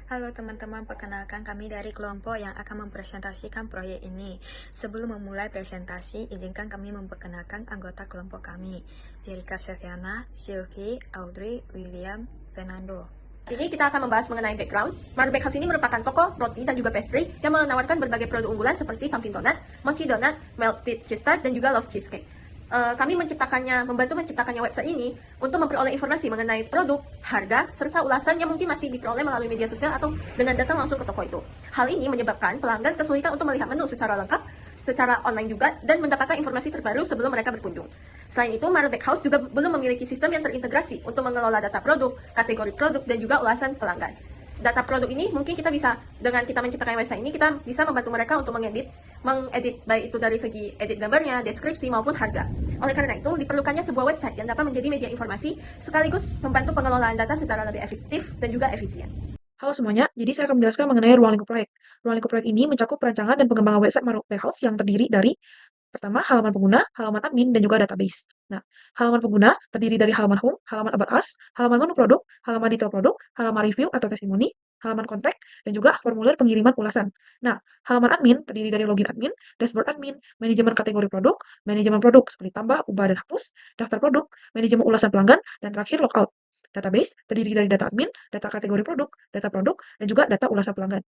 Halo teman-teman, perkenalkan kami dari kelompok yang akan mempresentasikan proyek ini. Sebelum memulai presentasi, izinkan kami memperkenalkan anggota kelompok kami, Jerica Seviana, Sylvie, Audrey, William, Fernando. Ini kita akan membahas mengenai background. Marble Bakehouse ini merupakan toko roti dan juga pastry yang menawarkan berbagai produk unggulan seperti pumpkin donut, mochi donut, melted cheese tart, dan juga love cheesecake. Kami membantu menciptakannya website ini untuk memperoleh informasi mengenai produk, harga, serta ulasan yang mungkin masih diperoleh melalui media sosial atau dengan datang langsung ke toko itu. Hal ini menyebabkan pelanggan kesulitan untuk melihat menu secara lengkap, secara online juga, dan mendapatkan informasi terbaru sebelum mereka berkunjung. Selain itu, Marble Bakehouse juga belum memiliki sistem yang terintegrasi untuk mengelola data produk, kategori produk, dan juga ulasan pelanggan. Data produk ini mungkin dengan kita menciptakan website ini, kita bisa membantu mereka untuk mengedit baik itu dari segi edit gambarnya, deskripsi, maupun harga. Oleh karena itu, diperlukannya sebuah website yang dapat menjadi media informasi sekaligus membantu pengelolaan data secara lebih efektif dan juga efisien. Halo semuanya, jadi saya akan menjelaskan mengenai ruang lingkup proyek. Ruang lingkup proyek ini mencakup perancangan dan pengembangan website Marble Bakehouse yang terdiri dari pertama, halaman pengguna, halaman admin, dan juga database. Nah, halaman pengguna terdiri dari halaman home, halaman about us, halaman menu produk, halaman detail produk, halaman review atau testimoni, halaman kontak, dan juga formulir pengiriman ulasan. Nah, halaman admin terdiri dari login admin, dashboard admin, manajemen kategori produk, manajemen produk seperti tambah, ubah, dan hapus, daftar produk, manajemen ulasan pelanggan, dan terakhir logout. Database terdiri dari data admin, data kategori produk, dan juga data ulasan pelanggan.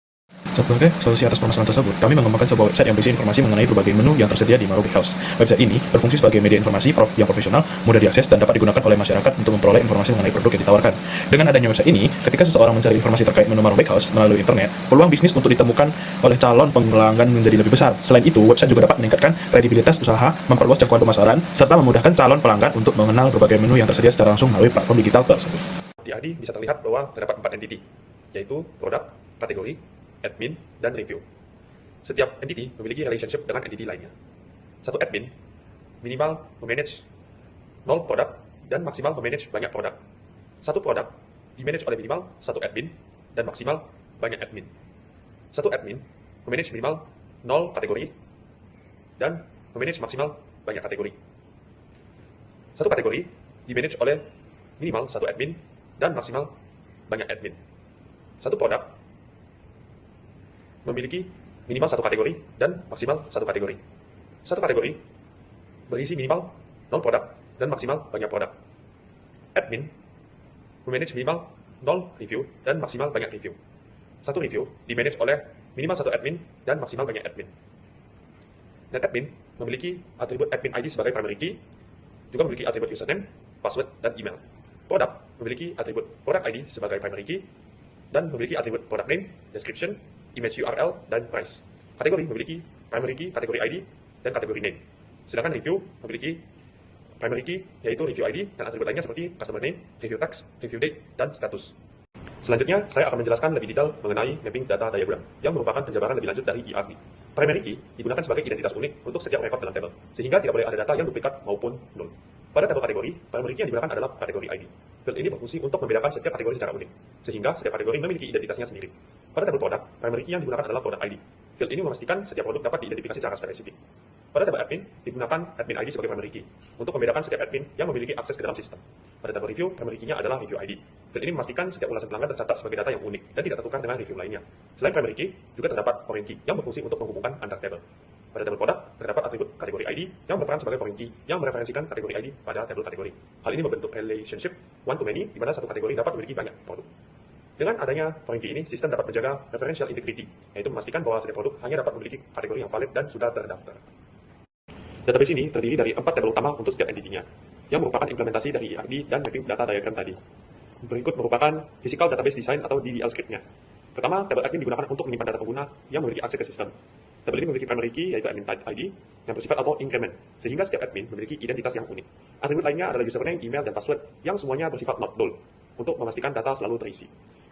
Sebagai solusi atas permasalahan tersebut, kami mengembangkan sebuah website yang berisi informasi mengenai berbagai menu yang tersedia di Marble Bakehouse. Website ini berfungsi sebagai media informasi yang profesional, mudah diakses, dan dapat digunakan oleh masyarakat untuk memperoleh informasi mengenai produk yang ditawarkan. Dengan adanya website ini, ketika seseorang mencari informasi terkait menu Marble Bakehouse melalui internet, peluang bisnis untuk ditemukan oleh calon pelanggan menjadi lebih besar. Selain itu, website juga dapat meningkatkan kredibilitas usaha, memperluas jangkauan pemasaran, serta memudahkan calon pelanggan untuk mengenal berbagai menu yang tersedia secara langsung melalui platform digital tersebut. Di ID bisa terlihat bahwa terdapat 4 entity, yaitu produk, kategori, admin, dan review. Setiap entity memiliki relationship dengan entity lainnya. Satu admin minimal memanage 0 produk dan maksimal memanage banyak produk. Satu produk dimanage oleh minimal satu admin dan maksimal banyak admin. Satu admin memanage minimal 0 kategori dan memanage maksimal banyak kategori. Satu kategori dimanage oleh minimal satu admin dan maksimal banyak admin. Satu produk memiliki minimal satu kategori dan maksimal satu kategori. Satu kategori berisi minimal 0 produk dan maksimal banyak produk. Admin memanage minimal 0 review dan maksimal banyak review. Satu review dimanage oleh minimal satu admin dan maksimal banyak admin. Dan admin memiliki atribut admin ID sebagai primary key, juga memiliki atribut username, password, dan email. Produk memiliki atribut product ID sebagai primary key dan memiliki atribut product name, description, image URL, dan price. Kategori memiliki primary key, kategori ID, dan kategori name. Sedangkan review memiliki primary key, yaitu review ID, dan atribut lainnya seperti customer name, review text, review date, dan status. Selanjutnya, saya akan menjelaskan lebih detail mengenai mapping data diagram, yang merupakan penjabaran lebih lanjut dari ERD. Primary key digunakan sebagai identitas unik untuk setiap rekod dalam tabel, sehingga tidak boleh ada data yang duplikat maupun null. Pada tabel kategori, primary key yang digunakan adalah kategori ID. Field ini berfungsi untuk membedakan setiap kategori secara unik, sehingga setiap kategori memiliki identitasnya sendiri. Pada tabel produk, primary key yang digunakan adalah product ID. Field ini memastikan setiap produk dapat diidentifikasi secara spesifik. Pada tabel admin, digunakan admin ID sebagai primary key, untuk membedakan setiap admin yang memiliki akses ke dalam sistem. Pada tabel review, primary key-nya adalah review ID. Field ini memastikan setiap ulasan pelanggan tercatat sebagai data yang unik dan tidak tertukar dengan review lainnya. Selain primary key, juga terdapat foreign key yang berfungsi untuk menghubungkan antar tabel. Pada tabel produk, terdapat atribut kategori ID yang berperan sebagai foreign key yang mereferensikan kategori ID pada tabel kategori. Hal ini membentuk relationship one to many, di mana satu kategori dapat memiliki banyak produk. Dengan adanya foreign key ini, sistem dapat menjaga referential integrity, yaitu memastikan bahwa setiap produk hanya dapat memiliki kategori yang valid dan sudah terdaftar. Database ini terdiri dari 4 tabel utama untuk setiap entity-nya, yang merupakan implementasi dari ERD dan mapping data diagram tadi. Berikut merupakan physical database design atau DDL script-nya. Pertama, tabel admin digunakan untuk menyimpan data pengguna yang memiliki akses ke sistem. Tabel ini memiliki primary key, yaitu admin ID, yang bersifat auto increment, sehingga setiap admin memiliki identitas yang unik. Atribut lainnya adalah username, email, dan password, yang semuanya bersifat not null, untuk memastikan data selalu terisi.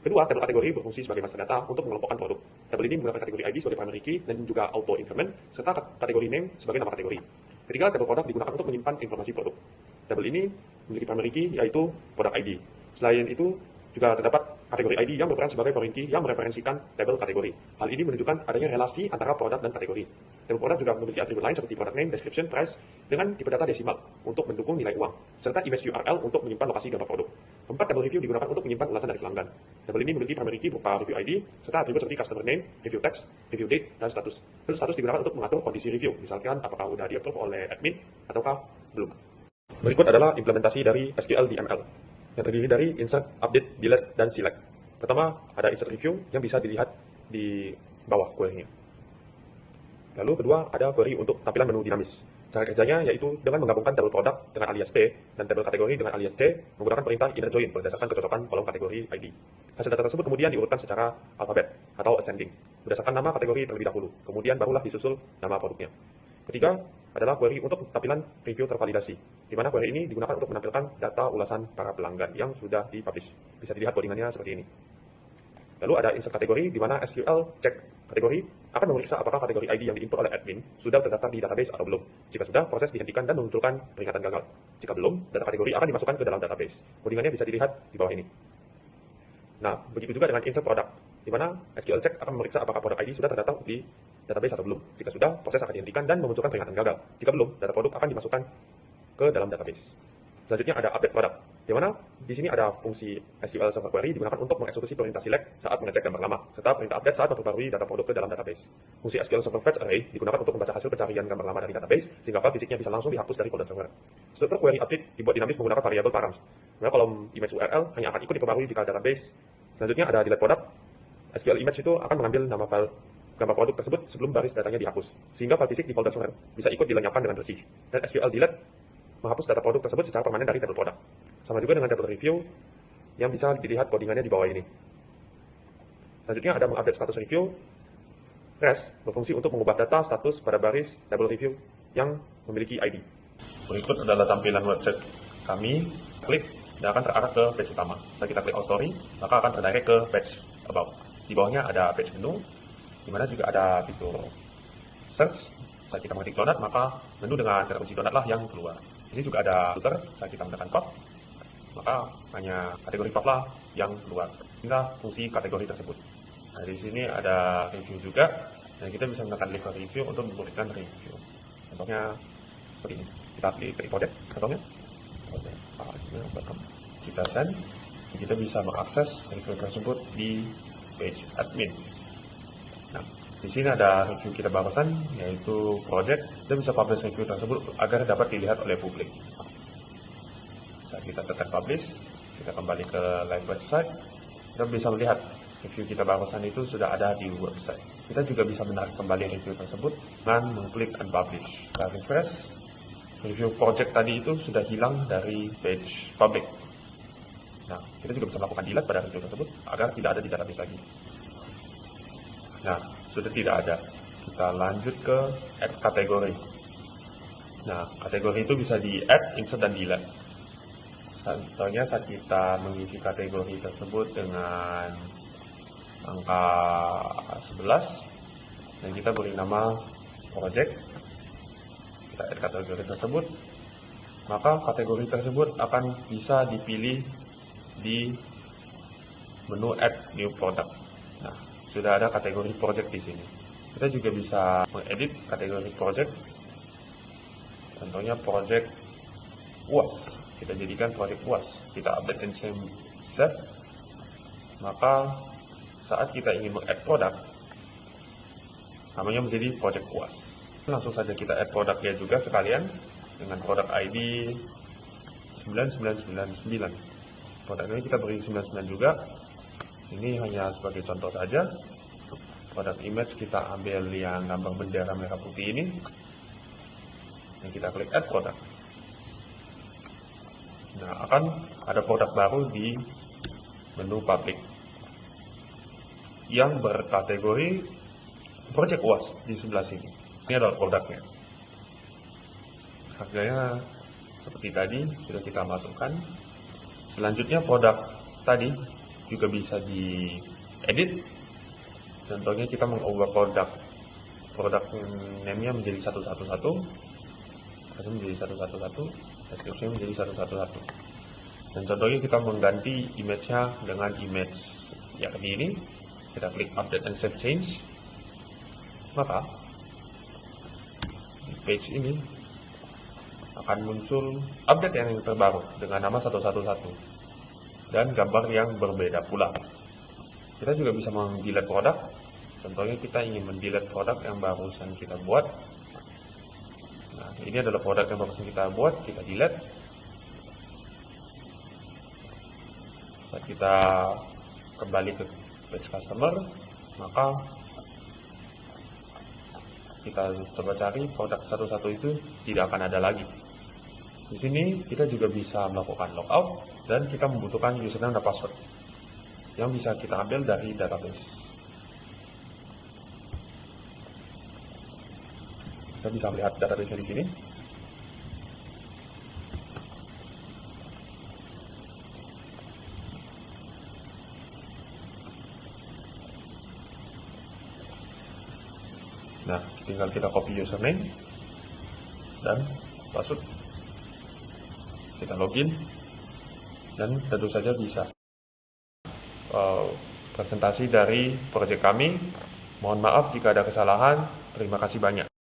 Kedua, tabel kategori berfungsi sebagai master data untuk mengelompokkan produk. Tabel ini menggunakan kategori ID sebagai primary key dan juga auto increment, serta kategori name sebagai nama kategori. Ketiga, tabel produk digunakan untuk menyimpan informasi produk. Tabel ini memiliki primary key, yaitu product ID. Selain itu, juga terdapat kategori ID yang berperan sebagai foreign key yang mereferensikan tabel kategori. Hal ini menunjukkan adanya relasi antara produk dan kategori. Tabel produk juga memiliki atribut lain seperti product name, description, price, dengan tipe data desimal untuk mendukung nilai uang, serta image URL untuk menyimpan lokasi gambar produk. Keempat, table review digunakan untuk menyimpan ulasan dari pelanggan. Table ini memiliki primary key berupa review ID, serta atribut seperti customer name, review text, review date, dan status. Field status digunakan untuk mengatur kondisi review, misalkan apakah sudah di-approve oleh admin ataukah belum. Berikut adalah implementasi dari SQL di ML, yang terdiri dari insert, update, delete, dan select. Pertama, ada insert review yang bisa dilihat di bawah query-nya. Lalu kedua, ada query untuk tampilan menu dinamis. Cara kerjanya yaitu dengan menggabungkan table product dengan alias P dan table kategori dengan alias C menggunakan perintah inner join berdasarkan kecocokan kolom kategori ID. Hasil data tersebut kemudian diurutkan secara alfabet atau ascending berdasarkan nama kategori terlebih dahulu, kemudian barulah disusul nama produknya. Ketiga adalah query untuk tampilan review tervalidasi, di mana query ini digunakan untuk menampilkan data ulasan para pelanggan yang sudah dipublish. Bisa dilihat codingannya seperti ini. Lalu ada insert kategori, di mana SQL cek kategori akan memeriksa apakah kategori ID yang diinput oleh admin sudah terdaftar di database atau belum. Jika sudah, proses dihentikan dan memunculkan peringatan gagal. Jika belum, data kategori akan dimasukkan ke dalam database. Codingannya bisa dilihat di bawah ini. Nah, begitu juga dengan insert product, di mana SQL check akan memeriksa apakah produk ID sudah terdaftar di database atau belum. Jika sudah, proses akan dihentikan dan memunculkan peringatan gagal. Jika belum, data produk akan dimasukkan ke dalam database. Selanjutnya ada update product, di mana di sini ada fungsi SQL Server Query digunakan untuk mengeksekusi perintah select saat mengecek gambar lama, serta perintah update saat memperbarui data produk ke dalam database. Fungsi SQL Server Fetch Array digunakan untuk membaca hasil pencarian gambar lama dari database, sehingga file fisiknya bisa langsung dihapus dari folder server. Struktur query update dibuat dinamis menggunakan variabel params, dimana kolom image URL hanya akan ikut diperbarui jika database. Selanjutnya ada delete product. SQL image itu akan mengambil nama file gambar produk tersebut sebelum baris datanya dihapus, sehingga file fisik di folder server bisa ikut dilenyapkan dengan bersih. Dan SQL delete menghapus data produk tersebut secara permanen dari table product. Sama juga dengan table review yang bisa dilihat codingannya di bawah ini. Selanjutnya ada mengupdate status review. REST berfungsi untuk mengubah data status pada baris table review yang memiliki ID. Berikut adalah tampilan website kami. Klik dan akan terarah ke page utama. Setelah kita klik All Story, maka akan terdirect ke page About. Di bawahnya ada page menu, di mana juga ada fitur search. Saat kita mengetik donat, maka menu dengan kata kunci donat lah yang keluar. Di sini juga ada filter, saat kita menekan top, maka hanya kategori top lah yang keluar, hingga fungsi kategori tersebut. Nah, di sini ada review juga, dan kita bisa menekan leave review untuk memberikan review. Contohnya seperti ini, kita klik project, contohnya, kita send, kita bisa mengakses review tersebut di page admin. Nah, di sini ada review kita barusan, yaitu project. Kita bisa publish review tersebut agar dapat dilihat oleh publik. Saat kita tekan publish, kita kembali ke live website, kita bisa melihat review kita barusan itu sudah ada di website. Kita juga bisa menarik kembali review tersebut dengan mengklik unpublish. Kita refresh, review project tadi itu sudah hilang dari page public. Nah, kita juga bisa melakukan delete pada review tersebut agar tidak ada di database lagi. Nah, sudah tidak ada. Kita lanjut ke add kategori. Nah, kategori itu bisa di add, insert, dan delete. Contohnya saat kita mengisi kategori tersebut dengan angka 11 dan kita beri nama project, kita add kategori tersebut, maka kategori tersebut akan bisa dipilih di menu add new product. Nah, sudah ada kategori project di sini. Kita juga bisa mengedit kategori project. Contohnya project UAS. Kita jadikan project UAS. Kita update and save. Maka saat kita ingin meng-add produk, namanya menjadi project UAS. Langsung saja kita add produknya juga sekalian dengan produk ID 9999. Produk ini kita beri 99 juga. Ini hanya sebagai contoh saja. Produk image kita ambil yang gambar bendera merah putih ini. Dan kita klik add product. Nah, akan ada produk baru di menu public yang berkategori project UAS di sebelah sini. Ini adalah produknya. Harganya seperti tadi sudah kita masukkan. Selanjutnya produk tadi juga bisa diedit. Contohnya kita mengubah produk name-nya menjadi 111, menjadi 111, deskripsinya menjadi 111. Dan contohnya kita mengganti image-nya dengan image yakni ini. Kita klik update and save change. Maka di page ini akan muncul update yang terbaru dengan nama 111. dan gambar yang berbeda pula. Kita juga bisa mendelete produk. Contohnya kita ingin mendelete produk yang barusan kita buat. Nah, ini adalah produk yang barusan kita buat, kita delete. Saat kita kembali ke page customer, maka kita coba cari produk satu-satu itu tidak akan ada lagi. Di sini kita juga bisa melakukan logout dan kita membutuhkan username dan password yang bisa kita ambil dari database. Kita bisa lihat database di sini. Nah, tinggal kita copy username dan password. Kita login dan tentu saja bisa. Presentasi dari proyek kami. Mohon maaf jika ada kesalahan. Terima kasih banyak.